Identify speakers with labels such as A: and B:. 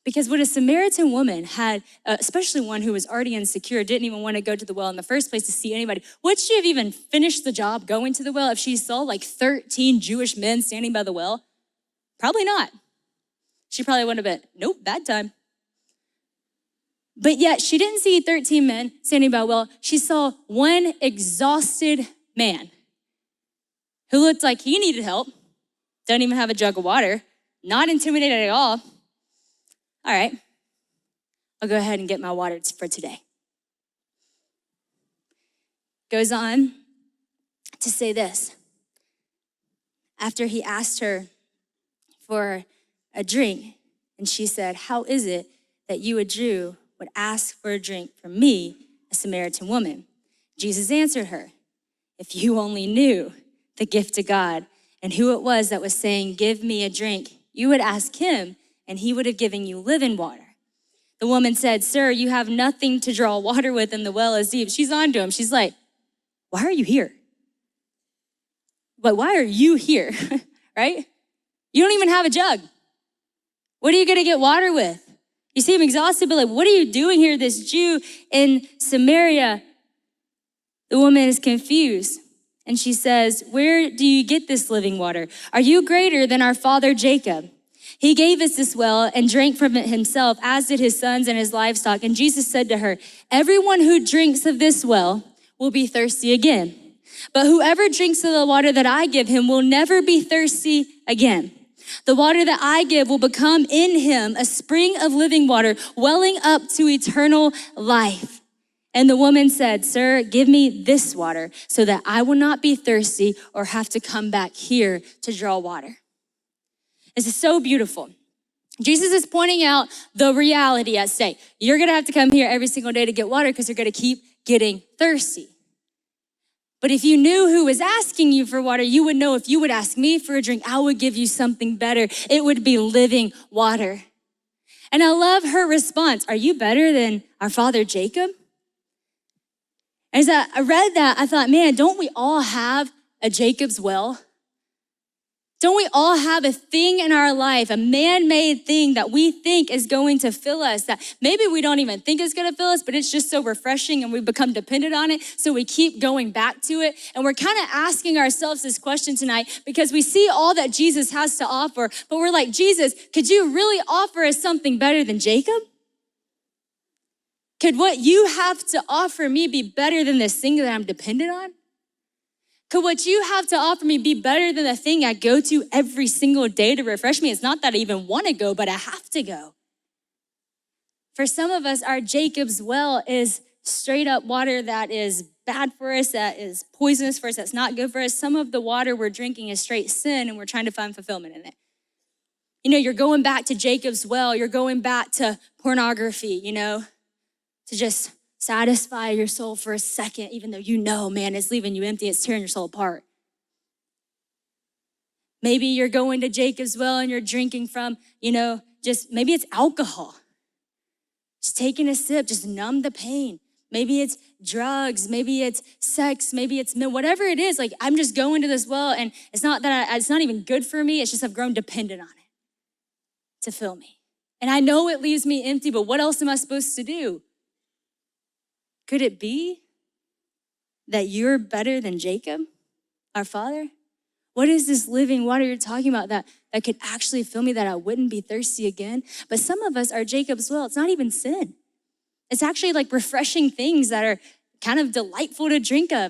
A: Because what a Samaritan woman had, especially one who was already insecure, didn't even want to go to the well in the first place to see anybody. Would she have even finished the job going to the well if she saw like 13 Jewish men standing by the well? Probably not. She probably would have been, nope, bad time. But yet she didn't see 13 men standing by a well. She saw one exhausted man who looked like he needed help, doesn't even have a jug of water, not intimidated at all. All right, I'll go ahead and get my water for today. Goes on to say this. After he asked her for a drink, and she said, how is it that you, a Jew, would ask for a drink from me, a Samaritan woman? Jesus answered her, if you only knew the gift of God and who it was that was saying, give me a drink, you would ask him, and he would have given you living water. The woman said, sir, you have nothing to draw water with, and the well is deep. She's on to him. She's like, why are you here? But why are you here, right? You don't even have a jug. What are you gonna get water with? You seem exhausted, but like, what are you doing here, this Jew in Samaria? The woman is confused. And she says, where do you get this living water? Are you greater than our father Jacob? He gave us this well and drank from it himself, as did his sons and his livestock. And Jesus said to her, everyone who drinks of this well will be thirsty again. But whoever drinks of the water that I give him will never be thirsty again. The water that I give will become in him a spring of living water, welling up to eternal life. And the woman said, sir, give me this water so that I will not be thirsty or have to come back here to draw water. This is so beautiful. Jesus is pointing out the reality at stake. You're gonna have to come here every single day to get water because you're gonna keep getting thirsty. But if you knew who was asking you for water, you would know if you would ask me for a drink, I would give you something better. It would be living water. And I love her response. Are you better than our father Jacob? As I read that, I thought, man, don't we all have a Jacob's well? Don't we all have a thing in our life, a man-made thing that we think is going to fill us, that maybe we don't even think is gonna fill us, but it's just so refreshing and we become dependent on it, so we keep going back to it. And we're kind of asking ourselves this question tonight because we see all that Jesus has to offer, but we're like, Jesus, could you really offer us something better than Jacob? Could what you have to offer me be better than this thing that I'm dependent on? Could what you have to offer me be better than the thing I go to every single day to refresh me? It's not that I even want to go, but I have to go. For some of us, our Jacob's well is straight up water that is bad for us, that is poisonous for us, that's not good for us. Some of the water we're drinking is straight sin, and we're trying to find fulfillment in it. You know, you're going back to Jacob's well, you're going back to pornography, you know, to just satisfy your soul for a second, even though you know, man, it's leaving you empty, it's tearing your soul apart. Maybe you're going to Jacob's well and you're drinking from, you know, just maybe it's alcohol. Just taking a sip, just numb the pain. Maybe it's drugs, maybe it's sex, maybe it's whatever it is. Like, I'm just going to this well and it's not that it's not even good for me. It's just I've grown dependent on it to fill me. And I know it leaves me empty, but what else am I supposed to do? Could it be that you're better than Jacob, our father? What is this living water you're talking about that could actually fill me, that I wouldn't be thirsty again? But some of us are Jacob's well. It's not even sin. It's actually like refreshing things that are kind of delightful to drink of.